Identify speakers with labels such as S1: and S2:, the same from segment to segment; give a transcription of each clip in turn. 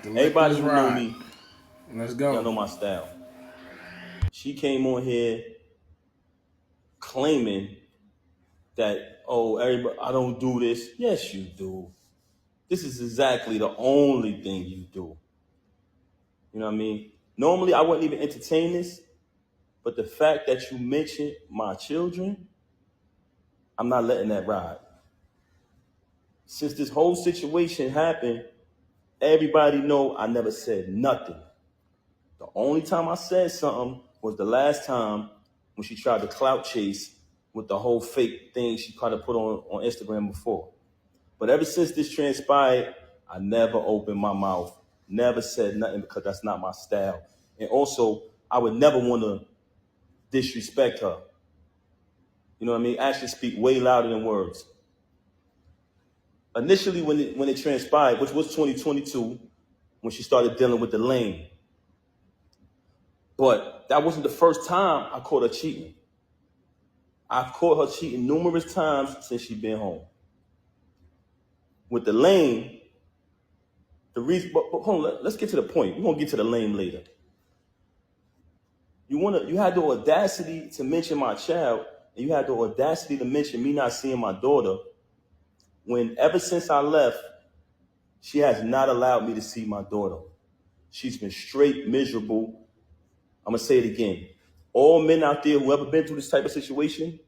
S1: right, the liquor
S2: Everybody
S1: is
S2: who know
S1: right.
S2: me,
S1: Let's
S2: y'all
S1: go.
S2: know my style. She came on here claiming that, oh, everybody, I don't do this. Yes, you do. This is exactly the only thing you do. You know what I mean? Normally, I wouldn't even entertain this, but the fact that you mentioned my children, I'm not letting that ride. Since this whole situation happened, everybody know I never said nothing. The only time I said something was the last time when she tried to clout chase with the whole fake thing she tried to put on Instagram before. But ever since this transpired, I never opened my mouth, never said nothing because that's not my style. And also, I would never want to disrespect her. You know what I mean? Actions speak way louder than words. Initially, when it transpired, which was 2022, when she started dealing with the lane, but that wasn't the first time I caught her cheating. I've caught her cheating numerous times since she's been home. With the lane, the reason, but hold on, let's get to the point. We're gonna get to the lane later. You had the audacity to mention my child, and you had the audacity to mention me not seeing my daughter. When ever since I left, she has not allowed me to see my daughter. She's been straight miserable. I'm gonna say it again. All men out there who ever been through this type of situation,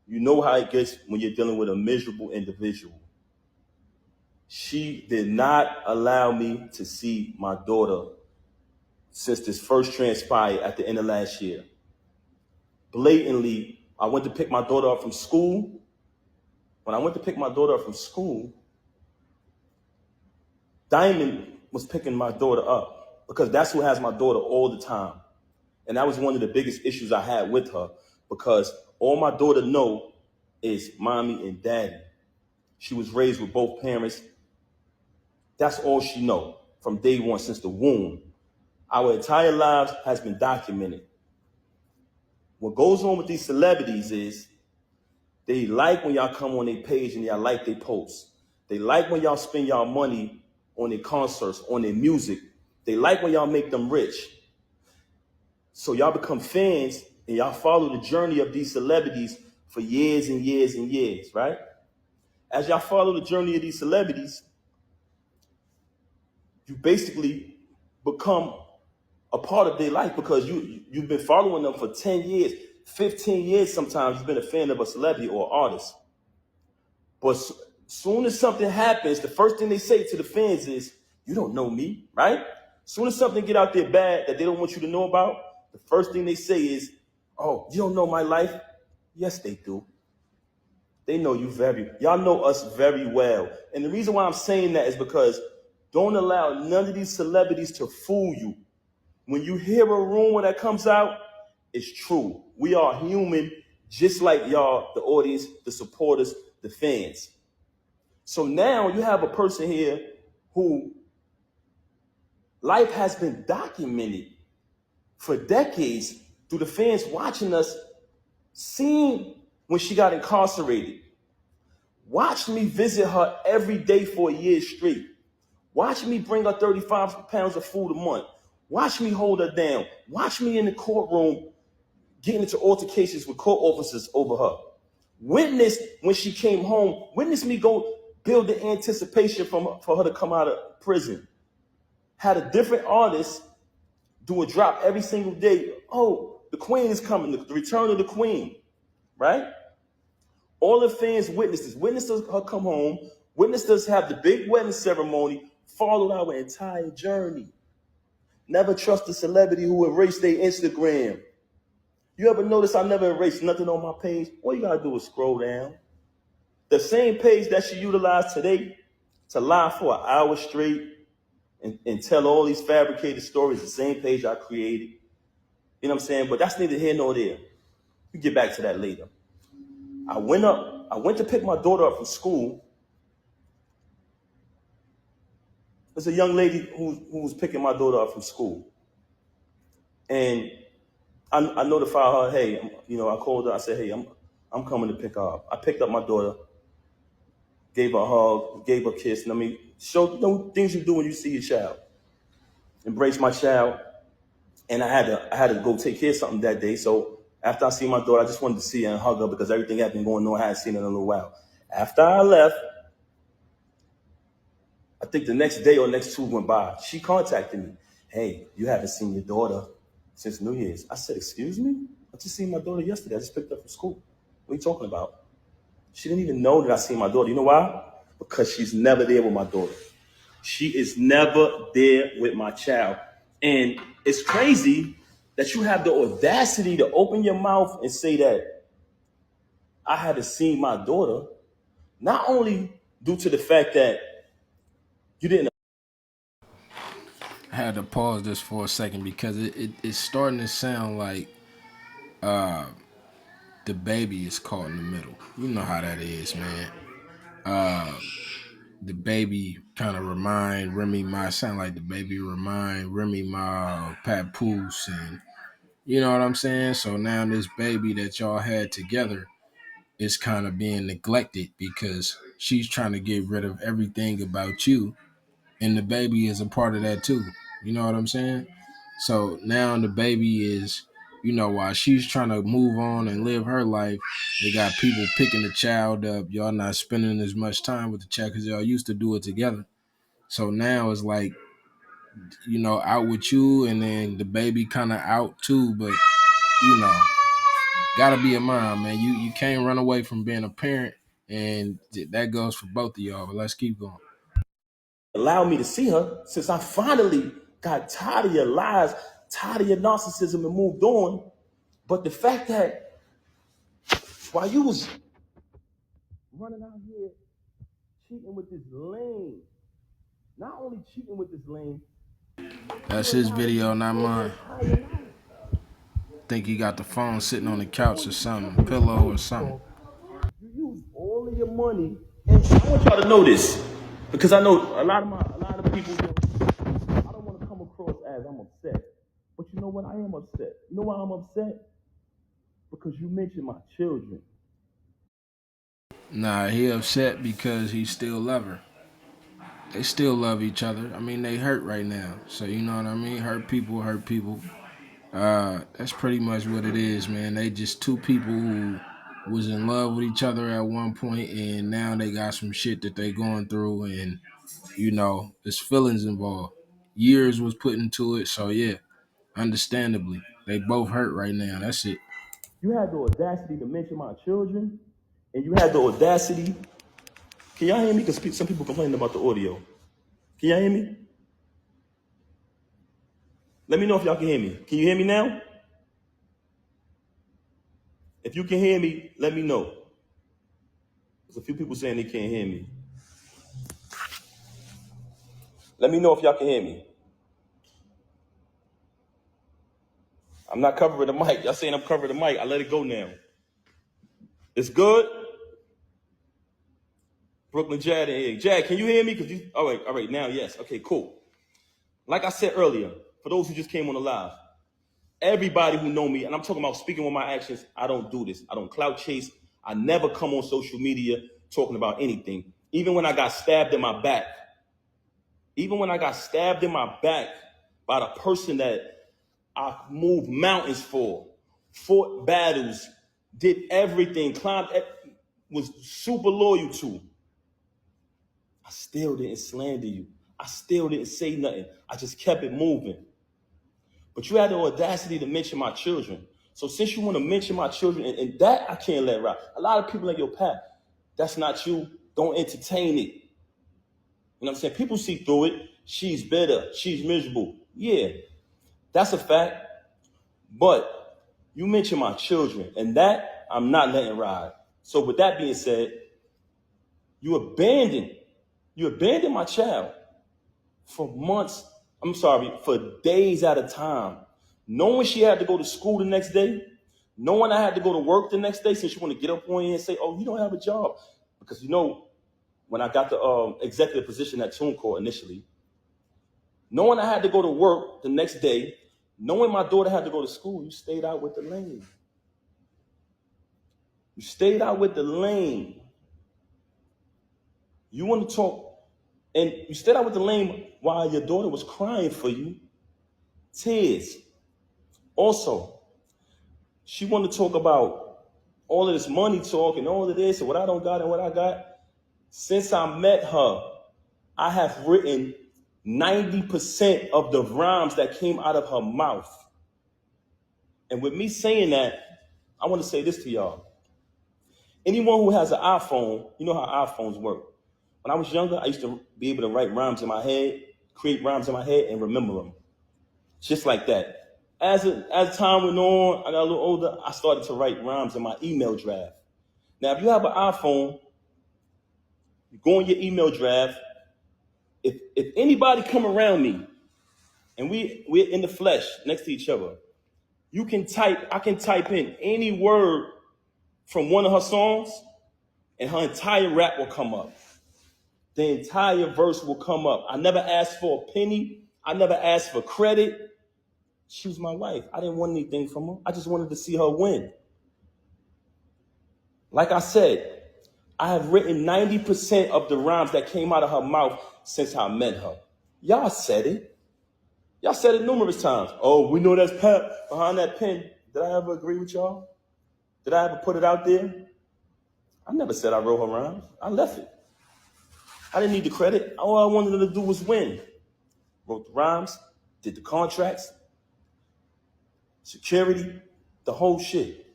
S2: you know how it gets when you're dealing with a miserable individual. She did not allow me to see my daughter since this first transpired at the end of last year. Blatantly, I went to pick my daughter up from school. When I went to pick my daughter up from school, Diamond was picking my daughter up because that's who has my daughter all the time. And that was one of the biggest issues I had with her because all my daughter know is mommy and daddy. She was raised with both parents. That's all she know from day one since the womb. Our entire lives has been documented. What goes on with these celebrities is they like when y'all come on their page and y'all like their posts. They like when y'all spend y'all money on their concerts, on their music. They like when y'all make them rich. So y'all become fans and y'all follow the journey of these celebrities for years and years and years, right? As y'all follow the journey of these celebrities, you basically become a part of their life because you've been following them for 10 years, 15 years sometimes you've been a fan of a celebrity or artist. But soon as something happens, the first thing they say to the fans is, you don't know me, right? Soon as something get out there bad that they don't want you to know about, the first thing they say is, oh, you don't know my life? Yes, they do. They know y'all know us very well. And the reason why I'm saying that is because don't allow none of these celebrities to fool you. When you hear a rumor that comes out, it's true. We are human, just like y'all, the audience, the supporters, the fans. So now you have a person here who life has been documented for decades through the fans watching us, seeing when she got incarcerated. Watch me visit her every day for a year straight. Watch me bring her 35 pounds of food a month. Watch me hold her down. Watch me in the courtroom getting into altercations with court officers over her. Witness when she came home. Witness me go build the anticipation for her to come out of prison. Had a different artist do a drop every single day. Oh, the queen is coming. The return of the queen, right? All the fans witnessed this. Witnessed her come home. Witnessed us have the big wedding ceremony. Followed our entire journey. Never trust a celebrity who erased their Instagram. You ever notice I never erased nothing on my page? All you gotta do is scroll down. The same page that she utilized today to lie for an hour straight and tell all these fabricated stories, the same page I created. You know what I'm saying? But that's neither here nor there. We get back to that later. I went to pick my daughter up from school. There's a young lady who was picking my daughter up from school. And I notified her, hey, I called her, I said, hey, I'm coming to pick her up. I picked up my daughter, gave her a hug, gave her a kiss, and I mean, show things you do when you see your child. embrace my child, and I had to go take care of something that day. So after I seen my daughter, I just wanted to see her and hug her because everything had been going on. I hadn't seen her in a little while. After I left, I think the next day or next two went by. She contacted me. Hey, you haven't seen your daughter since New Year's. I said, excuse me? I just seen my daughter yesterday. I just picked her up from school. What are you talking about? She didn't even know that I seen my daughter. You know why? Because she's never there with my daughter. She is never there with my child. And it's crazy that you have the audacity to open your mouth and say that I haven't seen my daughter, not only due to the fact that you didn't.
S1: I had to pause this for a second because it's starting to sound like the baby is caught in the middle. You know how that is, man. The baby kind of remind Remy Ma, sound like the baby remind Remy Ma, Papoose, and you know what I'm saying? So now this baby that y'all had together is kind of being neglected because she's trying to get rid of everything about you, and the baby is a part of that too. You know what I'm saying? So now the baby is, while she's trying to move on and live her life, they got people picking the child up. Y'all not spending as much time with the child because y'all used to do it together. So now it's like, out with you, and then the baby kind of out too. But you know, gotta be a mom, man. You can't run away from being a parent, and that goes for both of y'all. But let's keep going.
S2: Allow me to see her since I finally got tired of your lies, tired of your narcissism and moved on. But the fact that while you was running out here cheating with this lame, not only cheating with this lame, you
S1: That's his
S2: allowed him to
S1: video, not
S2: destroy your
S1: mine.
S2: entire life.
S1: Think he got the phone sitting on the couch or something,
S2: Your
S1: pillow or
S2: life,
S1: something.
S2: bro. You use all of your money, and I want y'all to know this because I know a lot of people. I don't want to come across as I'm upset, but you know what? I am upset. You know why I'm upset? Because you mentioned my children.
S1: Nah, he upset because he still love her. They still love each other. I mean, they hurt right now. So you know what I mean? Hurt people, hurt people. That's pretty much what it is, man. They just two people who was in love with each other at one point, and now they got some shit that they going through, and there's feelings involved. Years was put into it, so yeah, understandably, they both hurt right now. That's it.
S2: You had the audacity to mention my children, and you had the audacity. Can y'all hear me? Because some people complaining about the audio. Can y'all hear me? Let me know if y'all can hear me. Can you hear me now? If you can hear me, let me know. There's a few people saying they can't hear me. Let me know if y'all can hear me. I'm not covering the mic. Y'all saying I'm covering the mic. I let it go now. It's good. Brooklyn Jad and here. Jad, can you hear me? All right, now yes. Okay, cool. Like I said earlier, for those who just came on the live, everybody who know me, and I'm talking about speaking with my actions, I don't do this. I don't clout chase. I never come on social media talking about anything. Even when I got stabbed in my back, even when I got stabbed in my back by the person that I moved mountains for, fought battles, did everything, was super loyal to, I still didn't slander you. I still didn't say nothing. I just kept it moving. But you had the audacity to mention my children. So since you want to mention my children, and that I can't let ride. A lot of people in your path, that's not you. Don't entertain it. You know what I'm saying? People see through it. She's bitter. She's miserable. Yeah, that's a fact. But you mentioned my children, and that I'm not letting ride. So with that being said, you abandoned, you abandoned my child for months. I'm sorry, for days at a time. Knowing she had to go to school the next day, knowing I had to go to work the next day, since you want to get up on you and say, "Oh, you don't have a job," because when I got the executive position at TuneCore initially, knowing I had to go to work the next day, knowing my daughter had to go to school, you stayed out with the lane. You stayed out with the lane. You want to talk, and you stayed out with the lane while your daughter was crying for you. Tears. Also, she wanted to talk about all of this money talk and all of this and what I don't got and what I got. Since I met her, I have written 90% of the rhymes that came out of her mouth. And with me saying that, I want to say this to y'all. Anyone who has an iPhone, you know how iPhones work. When I was younger, I used to be able to write rhymes in my head, create rhymes in my head, and remember them. Just like that. As time went on, I got a little older, I started to write rhymes in my email draft. Now, if you have an iPhone, you go in your email draft. If anybody come around me and we're in the flesh next to each other, I can type in any word from one of her songs, and her entire rap will come up. The entire verse will come up. I never asked for a penny. I never asked for credit. She was my wife. I didn't want anything from her. I just wanted to see her win. Like I said, I have written 90% of the rhymes that came out of her mouth since I met her. Y'all said it. Y'all said it numerous times. Oh, we know that's Pep behind that pen. Did I ever agree with y'all? Did I ever put it out there? I never said I wrote her rhymes. I left it. I didn't need the credit. All I wanted her to do was win. Wrote the rhymes, did the contracts, security, the whole shit.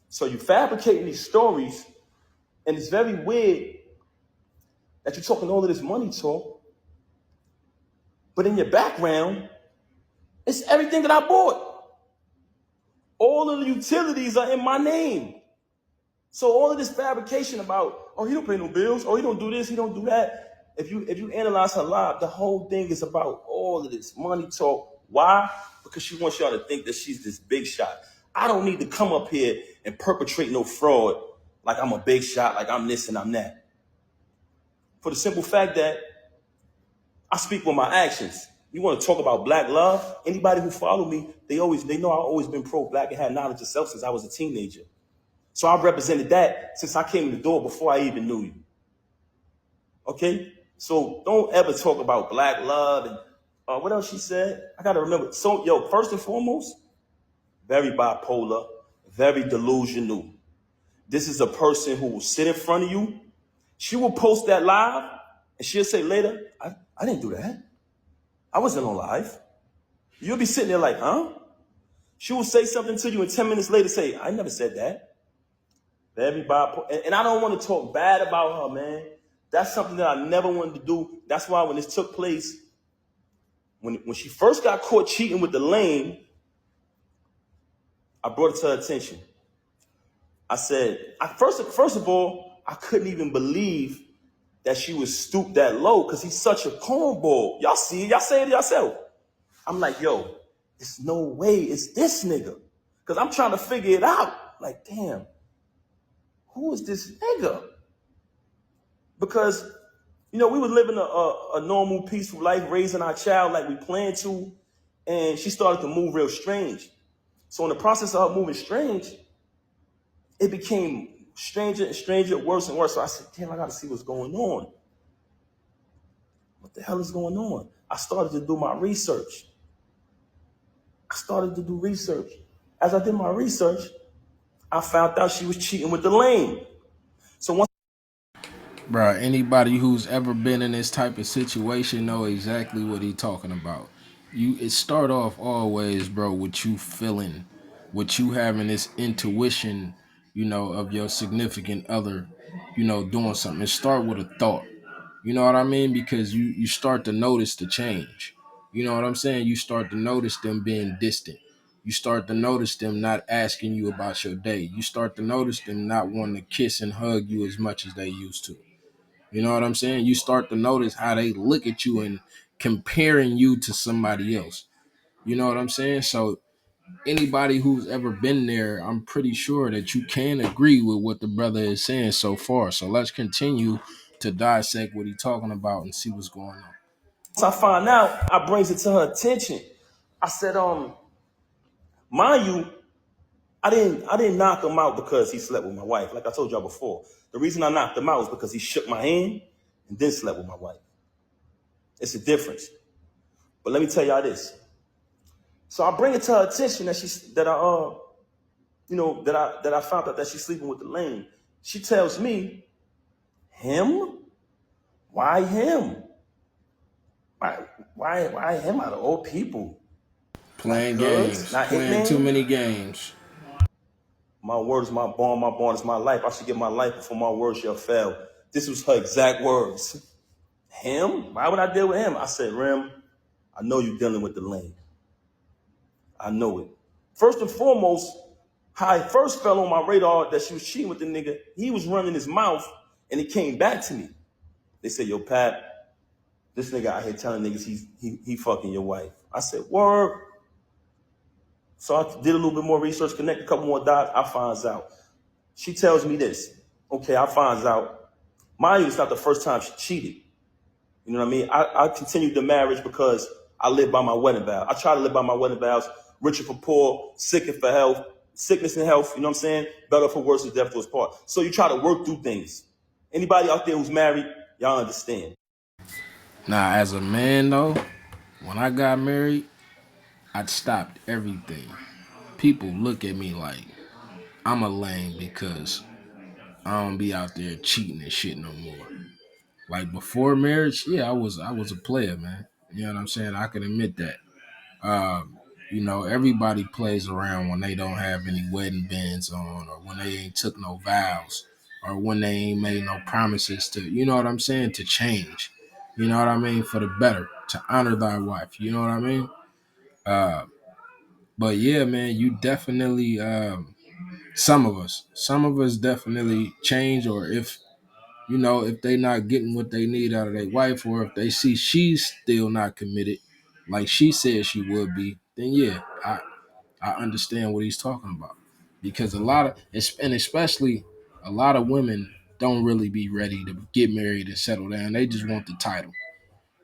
S2: So you fabricating these stories, and it's very weird that you're talking all of this money talk, but in your background, it's everything that I bought. All of the utilities are in my name. So all of this fabrication about, oh, he don't pay no bills, oh, he don't do this, he don't do that. If you analyze her life, the whole thing is about all of this money talk. Why? Because she wants y'all to think that she's this big shot. I don't need to come up here and perpetrate no fraud like I'm a big shot, like I'm this and I'm that. For the simple fact that I speak with my actions. You want to talk about black love? Anybody who follow me, they know I've always been pro-black and had knowledge of self since I was a teenager. So I've represented that since I came in the door before I even knew you. Okay? So don't ever talk about black love and what else she said? I gotta remember. So, first and foremost, very bipolar, very delusional. This is a person who will sit in front of you. She will post that live and she'll say later, I didn't do that. I wasn't on live. You'll be sitting there like, huh? She will say something to you and 10 minutes later say, I never said that. Very bipolar. And I don't want to talk bad about her, man. That's something that I never wanted to do. That's why when this took place, when she first got caught cheating with the lame, I brought it to her attention. I said, first of all, I couldn't even believe that she was stooped that low because he's such a cornball. Y'all see it, y'all say it yourself. I'm like, there's no way it's this nigga. Because I'm trying to figure it out. Like, damn, who is this nigga? Because, we were living a normal, peaceful life, raising our child like we planned to, and she started to move real strange. So in the process of her moving strange, it became stranger and stranger, worse and worse. So I said, damn, I got to see what's going on. What the hell is going on? I started to do my research. As I did my research, I found out she was cheating with the lame. So once
S1: Bro, anybody who's ever been in this type of situation know exactly what he talking about. It start off always, bro, with you feeling, with you having this intuition, of your significant other, doing something. It start with a thought. You know what I mean? Because you start to notice the change. You know what I'm saying? You start to notice them being distant. You start to notice them not asking you about your day. You start to notice them not wanting to kiss and hug you as much as they used to. You know what I'm saying? You start to notice how they look at you and comparing you to somebody else. You know what I'm saying? So anybody who's ever been there, I'm pretty sure that you can agree with what the brother is saying so far. So let's continue to dissect what he's talking about and see what's going on.
S2: I find out, I brings it to her attention. I said, mind you, I didn't knock him out because he slept with my wife. Like I told y'all before, the reason I knocked him out was because he shook my hand and then slept with my wife. It's a difference. But let me tell y'all this. So I bring it to her attention that I found out that she's sleeping with the lame. She tells me, him? Why him? Why why him out of all people? Not
S1: Playing
S2: Goods,
S1: games,
S2: not
S1: playing too
S2: Hitman.
S1: many games.
S2: My word is my bond is my life. I should give my life before my word shall fail. This was her exact words. Him? Why would I deal with him? I said, Rem, I know you're dealing with the lane. I know it. First and foremost, how I first fell on my radar that she was cheating with the nigga, he was running his mouth and it came back to me. They said, yo, Pat, this nigga out here telling niggas he fucking your wife. I said, word. So I did a little bit more research, connect a couple more dots. I finds out. She tells me this. Okay, I finds out. Mind you, it's not the first time she cheated. You know what I mean? I continued the marriage because I live by my wedding vow. I try to live by my wedding vows. Richer for poor, sick and for health, sickness and health. You know what I'm saying? Better for worse, and death to us part. So you try to work through things. Anybody out there who's married, y'all understand.
S1: Now, as a man though, when I got married, I stopped everything. People look at me like I'm a lame because I don't be out there cheating and shit no more. Like before marriage, yeah, I was a player, man. You know what I'm saying? I can admit that. Um, everybody plays around when they don't have any wedding bands on, or when they ain't took no vows, or when they ain't made no promises to, you know what I'm saying, to change. You know what I mean, for the better, to honor thy wife. You know what I mean? Uh, but yeah, man, you definitely. Some of us definitely change, or if they not getting what they need out of their wife, or if they see she's still not committed, like she said she would be, then yeah, I understand what he's talking about. Because and especially a lot of women don't really be ready to get married and settle down. They just want the title.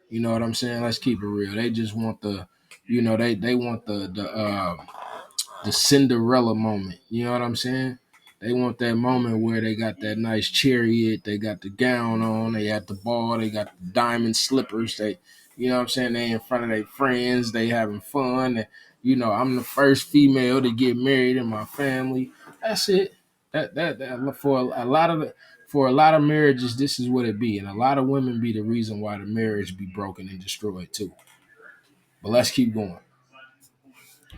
S1: You know what I'm saying? Let's keep it real. They just want they want the Cinderella moment. You know what I'm saying? They want that moment where they got that nice chariot, they got the gown on, they at the ball, they got the diamond slippers, you know what I'm saying? They in front of their friends, they having fun. And, I'm the first female to get married in my family. That's it. That for a lot of marriages, this is what it be, and a lot of women be the reason why the marriage be broken and destroyed too. But let's keep going.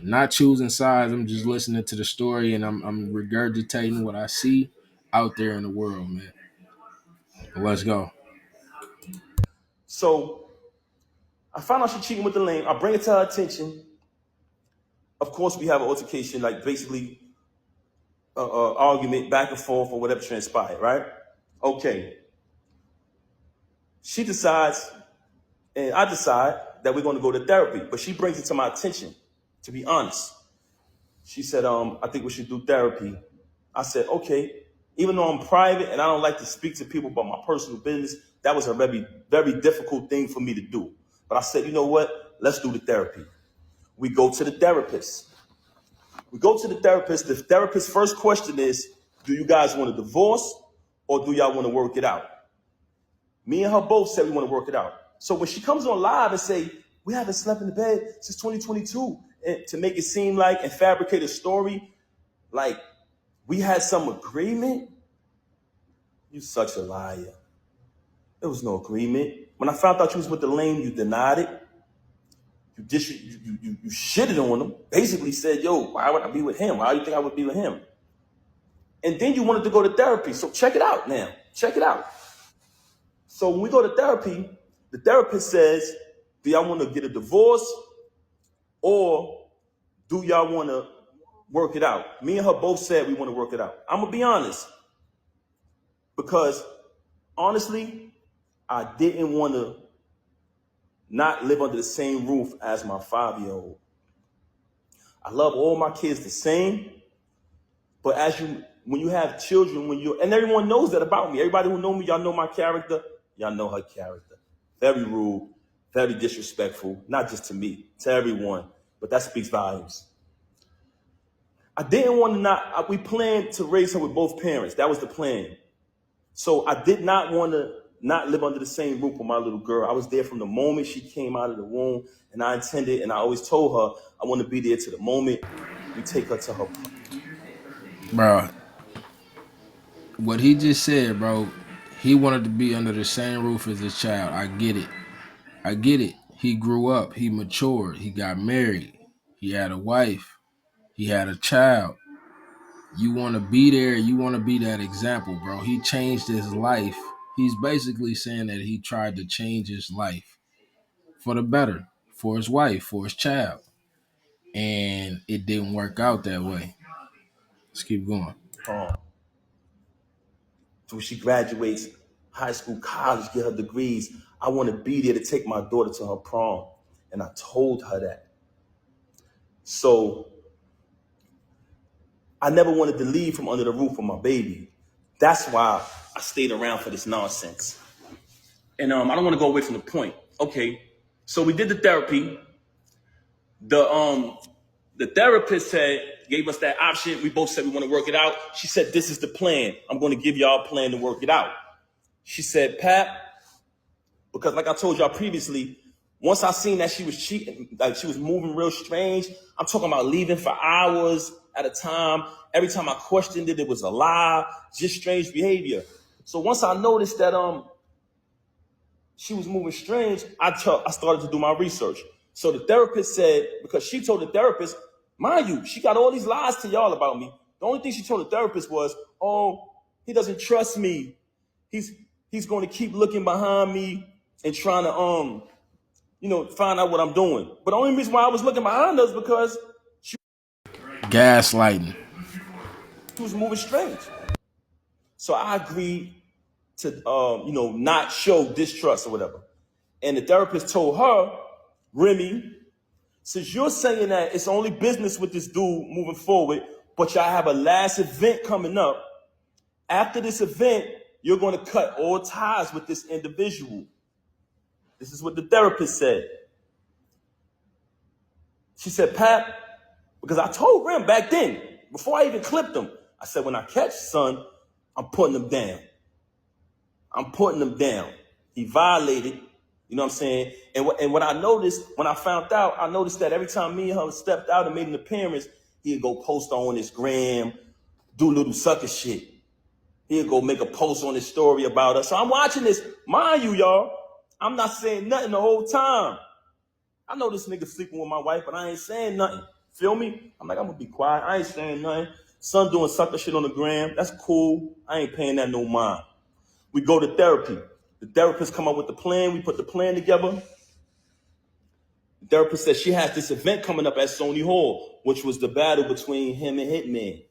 S1: Not choosing sides. I'm just listening to the story, and I'm regurgitating what I see out there in the world, man. But let's go.
S2: So I found out she cheating with the lane. I bring it to her attention. Of course, we have an altercation, like basically argument back and forth or whatever transpired, right? Okay. She decides and I decide that we're going to go to therapy. But she brings it to my attention, to be honest. She said, I think we should do therapy. I said, okay. Even though I'm private and I don't like to speak to people about my personal business, that was a very, very difficult thing for me to do. But I said, you know what? Let's do the therapy. We go to the therapist. We go to the therapist. The therapist's first question is, do you guys want a divorce or do y'all want to work it out? Me and her both said we want to work it out. So when she comes on live and say, we haven't slept in the bed since 2022, and to make it seem like and fabricate a story, like we had some agreement, you such a liar. There was no agreement. When I found out you was with the lame, you denied it. You shitted on him. Basically said, yo, why would I be with him? Why do you think I would be with him? And then you wanted to go to therapy. So check it out now. Check it out. So when we go to therapy, the therapist says, do y'all want to get a divorce or do y'all want to work it out? Me and her both said we want to work it out. I'm going to be honest because honestly, I didn't want to not live under the same roof as my 5-year-old. I love all my kids the same, but when you have children, and everyone knows that about me. Everybody who know me, y'all know my character. Y'all know her character. Very rude, very disrespectful, not just to me, to everyone. But that speaks volumes. I didn't want to we planned to raise her with both parents. That was the plan. So I did not want to not live under the same roof with my little girl. I was there from the moment she came out of the womb, and I intended, and I always told her I want to be there to the moment we take her to her.
S1: Bro, what he just said, bro, he wanted to be under the same roof as his child. I get it. I get it. He grew up. He matured. He got married. He had a wife. He had a child. You want to be there. You want to be that example, bro. He changed his life. He's basically saying that he tried to change his life for the better, for his wife, for his child. And it didn't work out that way. Let's keep going.
S2: Prom. So when she graduates high school, college, get her degrees, I want to be there to take my daughter to her prom. And I told her that. So I never wanted to leave from under the roof of my baby. That's why I stayed around for this nonsense. And I don't want to go away from the point. Okay, so we did the therapy. The therapist gave us that option. We both said we want to work it out. She said, "This is the plan. I'm going to give y'all a plan to work it out." She said, "Pat," because like I told y'all previously, once I seen that she was cheating, like she was moving real strange, I'm talking about leaving for hours at a time. Every time I questioned it, it was a lie, just strange behavior. So once I noticed that she was moving strange, I started to do my research. So the therapist said, because she told the therapist, mind you, she got all these lies to y'all about me. The only thing she told the therapist was, "Oh, he doesn't trust me. He's going to keep looking behind me and trying to find out what I'm doing." But the only reason why I was looking behind her is because she
S1: Gaslighting.
S2: was moving strange. So I agreed to not show distrust or whatever. And the therapist told her, "Remy, since you're saying that it's only business with this dude moving forward, but y'all have a last event coming up, after this event, you're going to cut all ties with this individual." This is what the therapist said. She said, "Pat," because I told Rim back then, before I even clipped him, I said, "When I catch son, I'm putting him down. I'm putting him down. He violated." You know what I'm saying? And what I noticed, when I found out, I noticed that every time me and her stepped out and made an appearance, he'd go post on his gram, do little sucker shit. He'd go make a post on his story about us. So I'm watching this. Mind you, y'all, I'm not saying nothing the whole time. I know this nigga sleeping with my wife, but I ain't saying nothing. Feel me? I'm like, I'm gonna be quiet. I ain't saying nothing. Son doing sucker shit on the gram. That's cool. I ain't paying that no mind. We go to therapy. The therapist come up with the plan. We put the plan together. The therapist said she has this event coming up at Sony Hall, which was the battle between him and Hitman.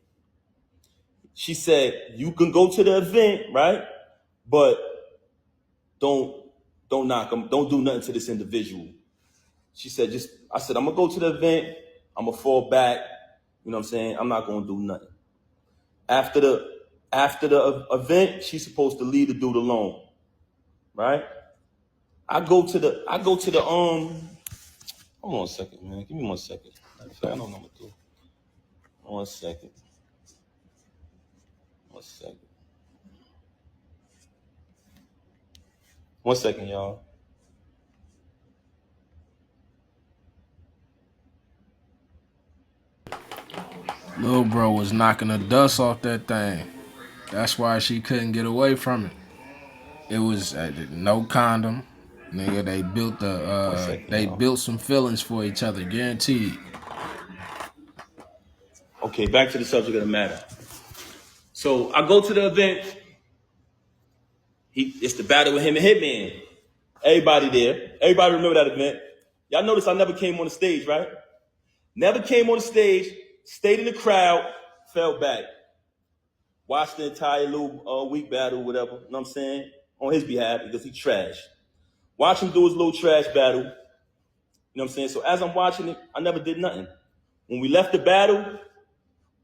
S2: She said, "You can go to the event, right? But don't knock him. Don't do nothing to this individual." She said, I said, "I'm gonna go to the event. I'm gonna fall back. You know what I'm saying? I'm not gonna do nothing." After the event, she's supposed to leave the dude alone, right? I go to the. Hold on a second, man. Give me 1 second. I don't know what to do. 1 second. 1 second. 1 second, y'all.
S1: Little bro was knocking the dust off that thing. That's why she couldn't get away from it. It was no condom. Nigga,
S2: One second,
S1: they
S2: y'all.
S1: built some feelings for each other, guaranteed.
S2: Okay, back to the subject of the matter. So I go to the event. It's the battle with him and Hitman. Everybody there. Everybody remember that event. Y'all notice I never came on the stage, right? Never came on the stage, stayed in the crowd, fell back. Watched the entire little week battle, whatever, you know what I'm saying? On his behalf, because he trash. Watch him do his little trash battle, you know what I'm saying? So as I'm watching it, I never did nothing. When we left the battle,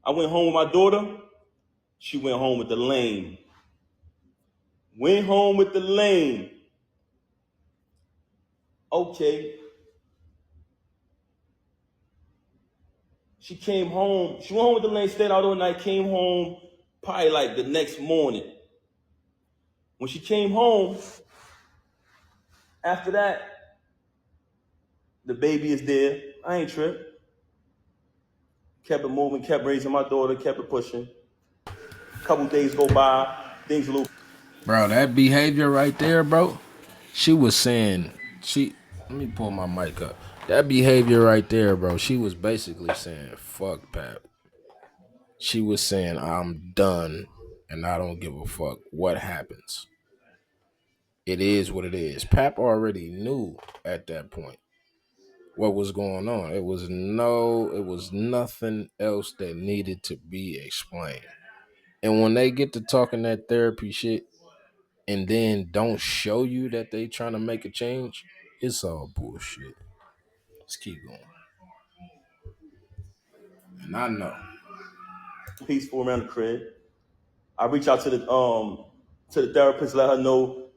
S2: I went home with my daughter. She went home with the lame. Went home with the lame. Okay. She came home. She went home with the lane, stayed out all night, came home probably like the next morning. When she came home, after that, the baby is there. I ain't tripped. Kept it moving, kept raising my daughter, kept it pushing. A couple days go by, things a little.
S1: Bro, that behavior right there, bro. She was saying she. Let me pull my mic up. That behavior right there, bro. She was basically saying, "Fuck Pap." She was saying, "I'm done, and I don't give a fuck what happens. It is what it is." Pap already knew at that point what was going on. It was nothing else that needed to be explained. And when they get to talking that therapy shit and then don't show you that they trying to make a change, it's all bullshit. Let's keep going. And I know.
S2: peaceful around the crib. I reach out to the therapist, let her know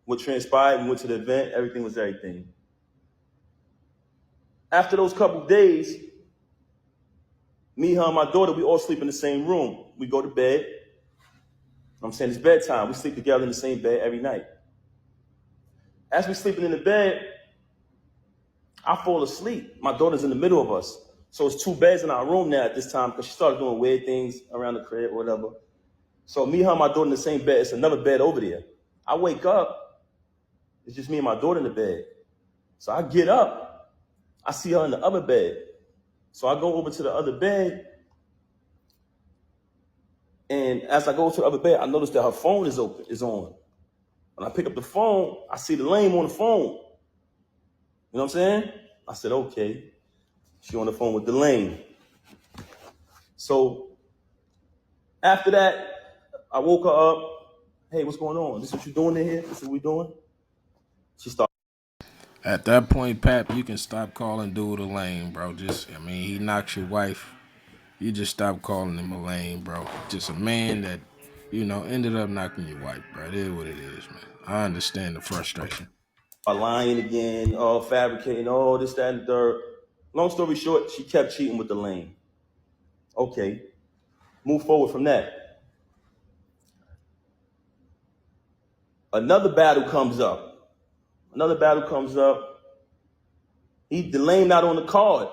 S2: what transpired, and went to the event. Everything was everything. After those couple of days, me, her, and my daughter, we all sleep in the same room. We go to bed. I'm saying it's bedtime. We sleep together in the same bed every night. As we sleeping in the bed, I fall asleep. My daughter's in the middle of us. So it's two beds in our room now at this time because she started doing weird things around the crib or whatever. So me, her, and my daughter in the same bed. It's another bed over there. I wake up. It's just me and my daughter in the bed. So I get up. I see her in the other bed. So I go over to the other bed. And as I go to the other bed, I notice that her phone is on. When I pick up the phone, I see the lame on the phone. You know what I'm saying? I said, okay. She on the phone with the lame. So after that, I woke her up. Hey, what's going on? This is what you doing in here? This is what we doing? She started.
S1: At that point, Pap, you can stop calling dude a lame, bro. He knocks your wife. You just stop calling him a lame, bro. Just a man that, ended up knocking your wife, bro. It is what it is, man. I understand the frustration.
S2: Lying again, fabricating, this, that, and the third. Long story short, she kept cheating with the lame. Okay, move forward from that. Another battle comes up. The lame not on the card.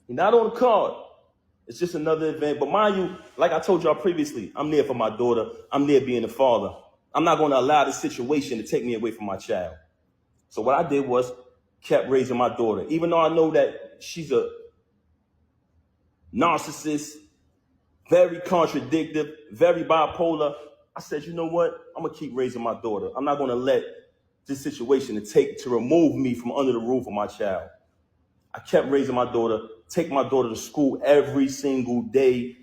S2: He's not on the card. It's just another event. But mind you, like I told y'all previously, I'm there for my daughter. I'm there being a father. I'm not going to allow this situation to take me away from my child. So what I did was kept raising my daughter. Even though I know that she's a narcissist, very contradictive, very bipolar, I said, you know what? I'm going to keep raising my daughter. I'm not going to let this situation to remove me from under the roof of my child. I kept raising my daughter, take my daughter to school every single day,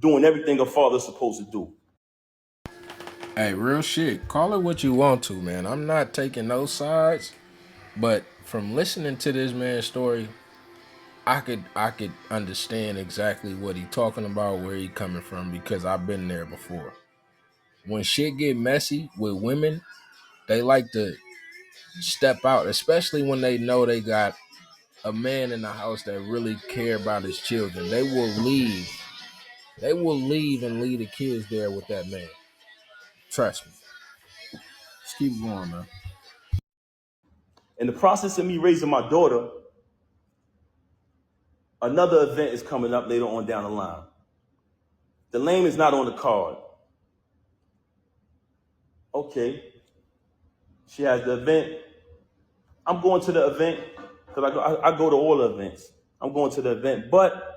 S2: doing everything a father's supposed to do.
S1: Hey, real shit. Call it what you want to, man. I'm not taking those sides, but from listening to this man's story, I could understand exactly what he talking about, where he coming from, because I've been there before. When shit get messy with women, they like to step out, especially when they know they got a man in the house that really care about his children. They will leave. They will leave and leave the kids there with that man. Trust me. Just keep going, man.
S2: In the process of me raising my daughter, another event is coming up later on down the line. The lame is not on the card. Okay, she has the event. I'm going to the event because I go to all the events. I'm going to the event, but